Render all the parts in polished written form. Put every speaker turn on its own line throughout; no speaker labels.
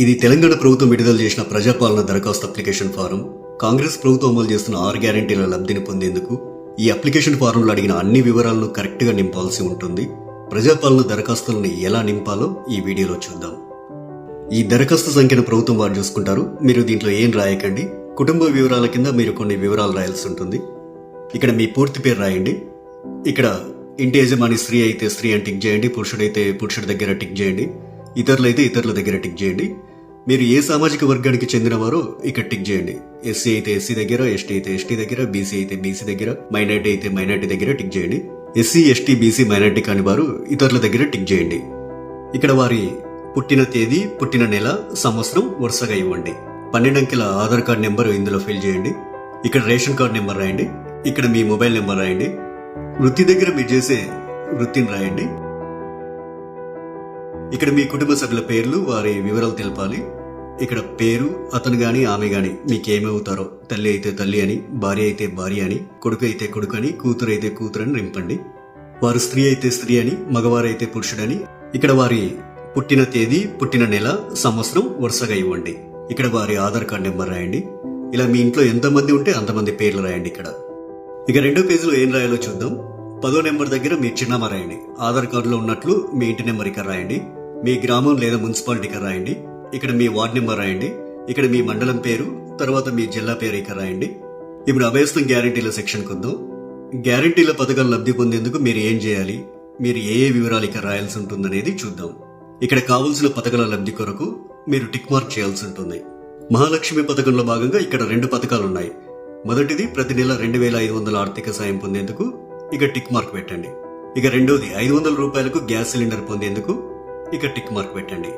ఇది తెలంగాణ ప్రభుత్వం విడుదల చేసిన ప్రజాపాలన దరఖాస్తు అప్లికేషన్ ఫారం. కాంగ్రెస్ ప్రభుత్వం అమలు చేస్తున్న 6 గ్యారెంటీల లబ్ధిని పొందేందుకు ఈ అప్లికేషన్ ఫారంలో అడిగిన అన్ని వివరాలను కరెక్ట్గా నింపాల్సి ఉంటుంది. ప్రజాపాలన దరఖాస్తులను ఎలా నింపాలో ఈ వీడియోలో చూద్దాం. ఈ దరఖాస్తు సంఖ్యను ప్రభుత్వం వారు చూసుకుంటారు. మీరు దీంట్లో ఏం రాయకండి. కుటుంబ వివరాల కింద మీరు కొన్ని వివరాలు రాయాల్సి ఉంటుంది. ఇక్కడ మీ పూర్తి పేరు రాయండి. ఇక్కడ ఇంటి యజమాని స్త్రీ అయితే స్త్రీ అని టిక్ చేయండి, పురుషుడైతే పురుషుడి దగ్గర టిక్ చేయండి, ఇతరులైతే ఇతరుల దగ్గర టిక్ చేయండి. మీరు ఏ సామాజిక వర్గానికి చెందినవారో ఇక్కడ టిక్ చేయండి. ఎస్సీ అయితే ఎస్సీ దగ్గర, ఎస్టీ అయితే ఎస్టీ దగ్గర, బీసీ అయితే బీసీ దగ్గర, మైనార్టీ అయితే మైనార్టీ దగ్గర టిక్ చేయండి. ఎస్సీ ఎస్టీ బీసీ మైనార్టీ కాని వారు ఇతరుల దగ్గర టిక్ చేయండి. ఇక్కడ వారి పుట్టిన తేదీ, పుట్టిన నెల, సంవత్సరం వరుసగా ఇవ్వండి. 12 అంకెల ఆధార్ కార్డ్ నెంబర్ ఇందులో ఫిల్ చేయండి. ఇక్కడ రేషన్ కార్డ్ నెంబర్ రాయండి. ఇక్కడ మీ మొబైల్ నెంబర్ రాయండి. వృత్తి దగ్గర మీరు చేసే వృత్తిని రాయండి. ఇక్కడ మీ కుటుంబ సభ్యుల పేర్లు, వారి వివరాలు తెలపాలి. ఇక్కడ పేరు, అతను గాని ఆమె గాని మీకేమవుతారో, తల్లి అయితే తల్లి అని, భార్య అయితే భార్య అని, కొడుకు అయితే కొడుకు అని, కూతురు అయితే కూతురు అని నింపండి. వారు స్త్రీ అయితే స్త్రీ అని, మగవారైతే పురుషుడని. ఇక్కడ వారి పుట్టిన తేదీ, పుట్టిన నెల, సంవత్సరం వరుసగా ఇవ్వండి. ఇక్కడ వారి ఆధార్ కార్డ్ నెంబర్ రాయండి. ఇలా మీ ఇంట్లో ఎంతమంది ఉంటే అంతమంది పేర్లు రాయండి. ఇక్కడ ఇక 2వ పేజీలో ఏం రాయాలో చూద్దాం. 10వ నెంబర్ దగ్గర మీ చిరునామా రాయండి. ఆధార్ కార్డులో ఉన్నట్లు మీ ఇంటి నెంబర్ ఇక్కడ రాయండి. మీ గ్రామం లేదా మున్సిపాలిటీ ఇక్కడ రాయండి. ఇక్కడ మీ వార్డ్ నెంబర్ రాయండి. ఇక్కడ మీ మండలం పేరు, తర్వాత మీ జిల్లా పేరు ఇక్కడ రాయండి. ఇప్పుడు అభయస్థం గ్యారంటీల సెక్షన్కి వద్దాం. గ్యారంటీల పథకాలు లబ్ధి పొందేందుకు మీరు ఏం చేయాలి, మీరు ఏ వివరాలు ఇక్కడ రాయాల్సి ఉంటుందనేది చూద్దాం. ఇక్కడ కావలసిన పథకాల లబ్ధి కొరకు మీరు టిక్ మార్క్ చేయాల్సి ఉంటుంది. మహాలక్ష్మి పథకంలో భాగంగా ఇక్కడ 2 పథకాలు ఉన్నాయి. మొదటిది ప్రతి నెల 2500 ఆర్థిక సాయం పొందేందుకు ఇక టిక్ మార్క్ పెట్టండి. ఇక రెండోది 500 రూపాయలకు గ్యాస్ సిలిండర్ పొందేందుకు ఇక టిక్ మార్క్ పెట్టండి.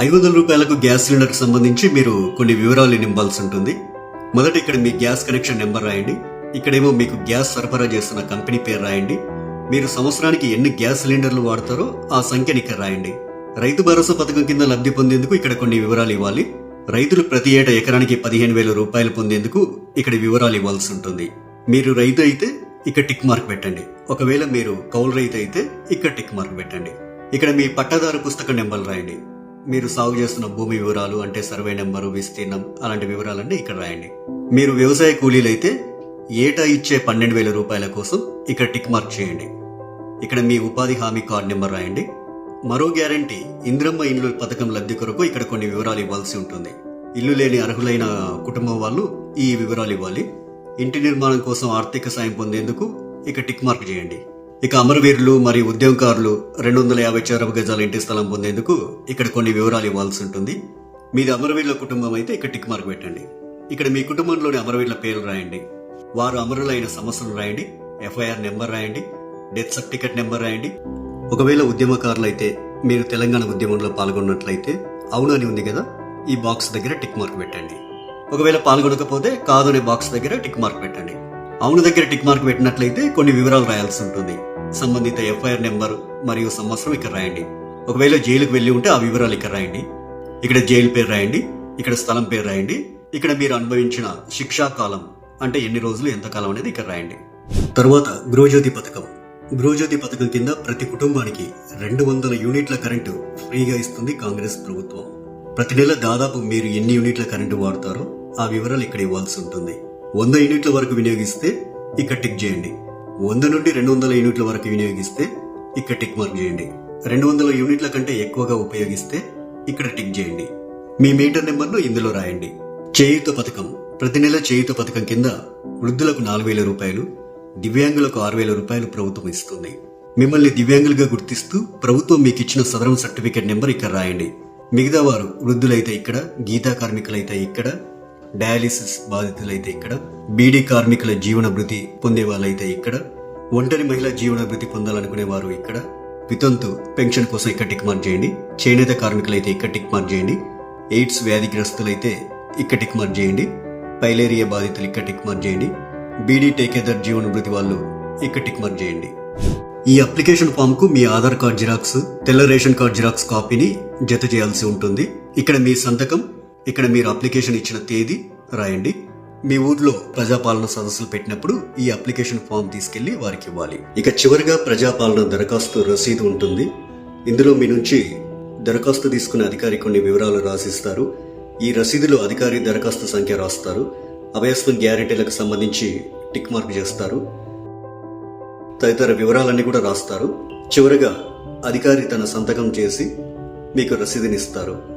500 రూపాయలకు గ్యాస్ సిలిండర్ కి సంబంధించి మీరు కొన్ని వివరాలు నింపాల్సి ఉంటుంది. మొదట ఇక్కడ మీ గ్యాస్ కనెక్షన్ నెంబర్ రాయండి. ఇక్కడేమో మీకు గ్యాస్ సరఫరా చేస్తున్న కంపెనీ పేరు రాయండి. మీరు సంవత్సరానికి ఎన్ని గ్యాస్ సిలిండర్లు వాడతారో ఆ సంఖ్యని ఇక్కడ రాయండి. రైతు భరోసా పథకం కింద లబ్ధి పొందేందుకు ఇక్కడ కొన్ని వివరాలు ఇవ్వాలి. రైతులు ప్రతి ఏటా ఎకరానికి 15,000 రూపాయలు పొందేందుకు ఇక్కడ వివరాలు ఇవ్వాల్సి ఉంటుంది. మీరు రైతు అయితే ఇక్కడ టిక్ మార్క్ పెట్టండి. ఒకవేళ మీరు కౌలు రైతు అయితే ఇక్కడ టిక్ మార్క్ పెట్టండి. ఇక్కడ మీ పట్టాదారు పుస్తక నెంబర్లు రాయండి. మీరు సాగు చేస్తున్న భూమి వివరాలు అంటే సర్వే నెంబరు, విస్తీర్ణం అలాంటి వివరాలన్నీ ఇక్కడ రాయండి. మీరు వ్యవసాయ కూలీలైతే ఏటా ఇచ్చే 12,000 రూపాయల కోసం ఇక్కడ టిక్ మార్క్ చేయండి. ఇక్కడ మీ ఉపాధి హామీ కార్డు నెంబర్ రాయండి. మరో గ్యారంటీ ఇందిరమ్మ ఇల్లు పథకం లబ్ధి కొరకు ఇక్కడ కొన్ని వివరాలు ఇవ్వాల్సి ఉంటుంది. ఇల్లు లేని అర్హులైన కుటుంబం వాళ్ళు ఈ వివరాలు ఇవ్వాలి. ఇంటి నిర్మాణం కోసం ఆర్థిక సాయం పొందేందుకు ఇక టిక్ మార్క్ చేయండి. ఇక అమరవీరులు మరియు ఉద్యోగకారులు 250 చదరపు గజాల ఇంటి స్థలం పొందేందుకు ఇక్కడ కొన్ని వివరాలు ఇవ్వాల్సి ఉంటుంది. మీది అమరవీరుల కుటుంబం అయితే ఇక్కడ టిక్ మార్క్ పెట్టండి. ఇక్కడ మీ కుటుంబంలోని అమరవీరుల పేర్లు రాయండి. వారు అమరులైన సంవత్సరం రాయండి. ఎఫ్ఐఆర్ నెంబర్ రాయండి. డెత్ సర్టిఫికెట్ నెంబర్ రాయండి. ఒకవేళ ఉద్యమకారులైతే మీరు తెలంగాణ ఉద్యమంలో పాల్గొన్నట్లయితే అవును అని ఉంది కదా, ఈ బాక్స్ దగ్గర టిక్ మార్క్ పెట్టండి. ఒకవేళ పాల్గొనకపోతే కాదు అనే బాక్స్ దగ్గర టిక్ మార్క్ పెట్టండి. అవును దగ్గర టిక్ మార్క్ పెట్టినట్లయితే కొన్ని వివరాలు రాయాల్సి ఉంటుంది. సంబంధిత ఎఫ్ఐఆర్ నెంబర్ మరియు సంవత్సరం ఇక్కడ రాయండి. ఒకవేళ జైలుకు వెళ్లి ఉంటే ఆ వివరాలు ఇక్కడ రాయండి. ఇక్కడ జైలు పేరు రాయండి. ఇక్కడ స్థలం పేరు రాయండి. ఇక్కడ మీరు అనుభవించిన శిక్షా కాలం అంటే ఎన్ని రోజులు, ఎంత కాలం అనేది ఇక్కడ రాయండి. తరువాత గృహజ్యోతి పథకం. గృహజ్యోతి పథకం కింద ప్రతి కుటుంబానికి 200 యూనిట్ల కరెంటు ఫ్రీగా ఇస్తుంది కాంగ్రెస్ ప్రభుత్వం. ప్రతి నెల దాదాపు మీరు ఎన్ని యూనిట్ల కరెంటు వాడతారో ఆ వివరాలు ఇక్కడ ఇవ్వాల్సి ఉంటుంది. 100 యూనిట్ల వరకు వినియోగిస్తే ఇక్కడ టిక్ చేయండి. 100 నుండి 200 యూనిట్ల వరకు వినియోగిస్తే ఇక్కడ టిక్ మార్క్ చేయండి. 200 యూనిట్ల కంటే ఎక్కువగా ఉపయోగిస్తే ఇక్కడ టిక్ చేయండి. మీ మీటర్ నెంబర్ను ఇందులో రాయండి. చేయూత పథకం. ప్రతి నెల చేయూత పథకం కింద వృద్ధులకు 4,000 రూపాయలు, దివ్యాంగులకు 6,000 రూపాయలు ప్రభుత్వం ఇస్తుంది. మిమ్మల్ని దివ్యాంగులుగా గుర్తిస్తూ ప్రభుత్వం మీకు ఇచ్చిన సదరం సర్టిఫికేట్ నెంబర్ ఇక్కడ రాయండి. మిగతా వారు వృద్ధులైతే ఇక్కడ, గీతా కార్మికులైతే ఇక్కడ, డయాలిసిస్ బాధితులైతే ఇక్కడ, బీడీ కార్మికుల జీవన భృతి పొందే వాళ్ళైతే ఇక్కడ, ఒంటరి మహిళ జీవన భృతి పొందాలనుకునే వారు ఇక్కడ, వితంతు పెన్షన్ కోసం ఇక్కడ టిక్ మార్క్ చేయండి. చేనేత కార్మికులైతే ఇక్కడ టిక్ మార్క్ చేయండి. ఎయిడ్స్ వ్యాధిగ్రస్తులైతే ఇక్కడ టిక్ మార్క్ చేయండి. పైలేరియా బాధితులు ఇక్కడ టిక్ మార్క్ చేయండి. బీడీ టేకేదర్ జీవన భృతి వాళ్ళు ఇక్కడ టిక్ మార్క్ చేయండి. ఈ అప్లికేషన్ ఫామ్ కు మీ ఆధార్ కార్డ్ జిరాక్స్, తెల్ల రేషన్ కార్డ్ జిరాక్స్ కాపీని జత చేయాల్సి ఉంటుంది. ఇక్కడ మీ సంతకం, ఇక్కడ మీరు అప్లికేషన్ ఇచ్చిన తేదీ రాయండి. మీ ఊర్లో ప్రజాపాలన సదస్సులు పెట్టినప్పుడు ఈ అప్లికేషన్ ఫామ్ తీసుకెళ్లి వారికి ఇవ్వాలి. ఇక చివరిగా ప్రజాపాలన దరఖాస్తు రసీదు ఉంటుంది. ఇందులో మీ నుంచి దరఖాస్తు తీసుకునే అధికారి కొన్ని వివరాలు రాసిస్తారు. ఈ రసీదులో అధికారి దరఖాస్తు సంఖ్య రాస్తారు. అభయస్వం గ్యారెంటీలకు సంబంధించి టిక్ మార్క్ చేస్తారు. తదితర వివరాలన్నీ కూడా రాస్తారు. చివరగా అధికారి తన సంతకం చేసి మీకు రసీదునిస్తారు.